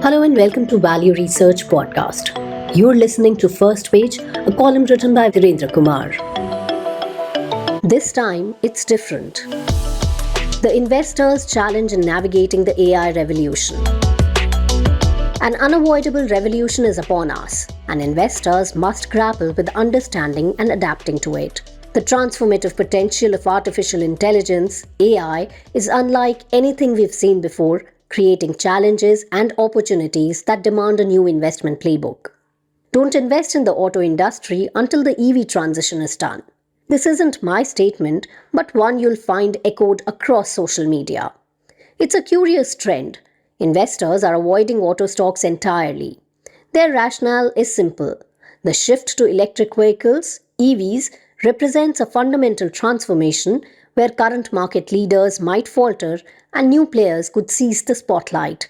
Hello and welcome to Value Research Podcast. You're listening to First Page, a column written by Dhirendra Kumar. This time, it's different. The investors' challenge in navigating the AI revolution. An unavoidable revolution is upon us, and investors must grapple with understanding and adapting to it. The transformative potential of artificial intelligence, AI, is unlike anything we've seen before, creating challenges and opportunities that demand a new investment playbook. Don't invest in the auto industry until the EV transition is done. This isn't my statement, but one you'll find echoed across social media. It's a curious trend. Investors are avoiding auto stocks entirely. Their rationale is simple. The shift to electric vehicles, EVs, represents a fundamental transformation where current market leaders might falter and new players could seize the spotlight.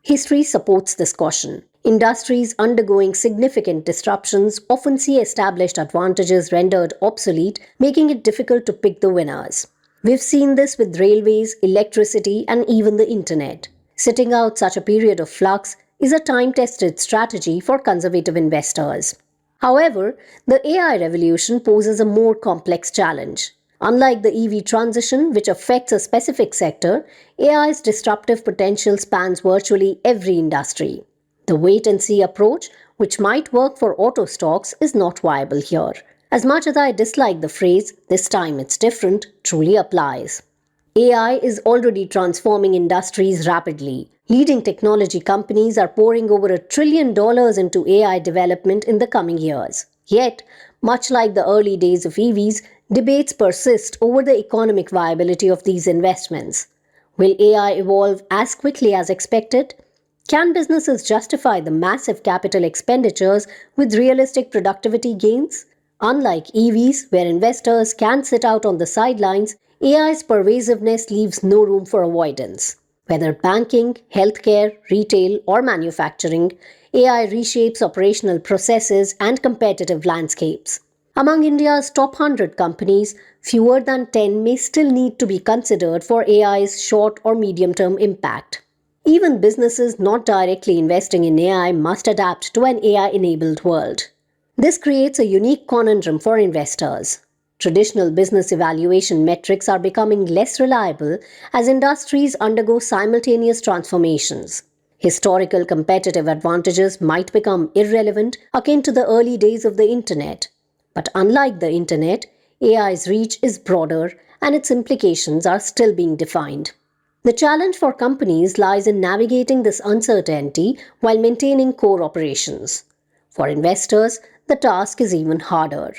History supports this caution. Industries undergoing significant disruptions often see established advantages rendered obsolete, making it difficult to pick the winners. We've seen this with railways, electricity, and even the internet. Sitting out such a period of flux is a time-tested strategy for conservative investors. However, the AI revolution poses a more complex challenge. Unlike the EV transition, which affects a specific sector, AI's disruptive potential spans virtually every industry. The wait-and-see approach, which might work for auto stocks, is not viable here. As much as I dislike the phrase, "this time it's different," truly applies. AI is already transforming industries rapidly. Leading technology companies are pouring over $1 trillion into AI development in the coming years. Yet, much like the early days of EVs, debates persist over the economic viability of these investments. Will AI evolve as quickly as expected? Can businesses justify the massive capital expenditures with realistic productivity gains? Unlike EVs, where investors can sit out on the sidelines, AI's pervasiveness leaves no room for avoidance. Whether banking, healthcare, retail, or manufacturing, AI reshapes operational processes and competitive landscapes. Among India's top 100 companies, fewer than 10 may still need to be considered for AI's short or medium-term impact. Even businesses not directly investing in AI must adapt to an AI-enabled world. This creates a unique conundrum for investors. Traditional business evaluation metrics are becoming less reliable as industries undergo simultaneous transformations. Historical competitive advantages might become irrelevant, akin to the early days of the internet. But unlike the internet, AI's reach is broader and its implications are still being defined. The challenge for companies lies in navigating this uncertainty while maintaining core operations. For investors, the task is even harder.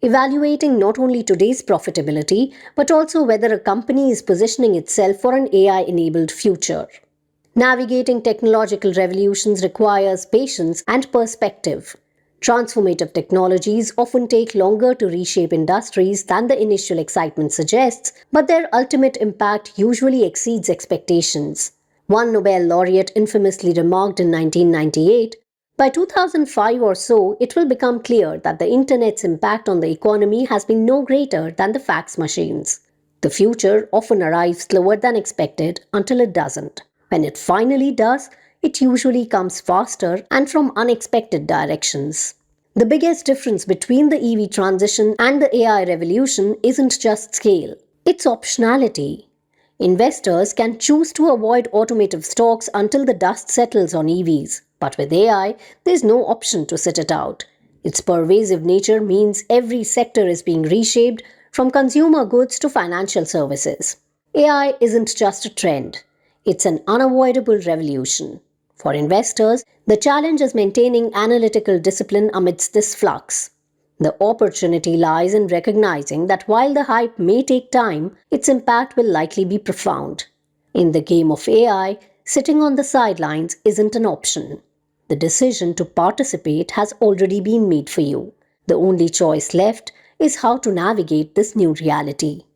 Evaluating not only today's profitability, but also whether a company is positioning itself for an AI-enabled future. Navigating technological revolutions requires patience and perspective. Transformative technologies often take longer to reshape industries than the initial excitement suggests, but their ultimate impact usually exceeds expectations. One Nobel laureate infamously remarked in 1998, "By 2005 or so, it will become clear that the internet's impact on the economy has been no greater than the fax machines." The future often arrives slower than expected until it doesn't. When it finally does, it usually comes faster and from unexpected directions. The biggest difference between the EV transition and the AI revolution isn't just scale, it's optionality. Investors can choose to avoid automotive stocks until the dust settles on EVs, but with AI, there's no option to sit it out. Its pervasive nature means every sector is being reshaped, from consumer goods to financial services. AI isn't just a trend, it's an unavoidable revolution. For investors, the challenge is maintaining analytical discipline amidst this flux. The opportunity lies in recognizing that while the hype may take time, its impact will likely be profound. In the game of AI, sitting on the sidelines isn't an option. The decision to participate has already been made for you. The only choice left is how to navigate this new reality.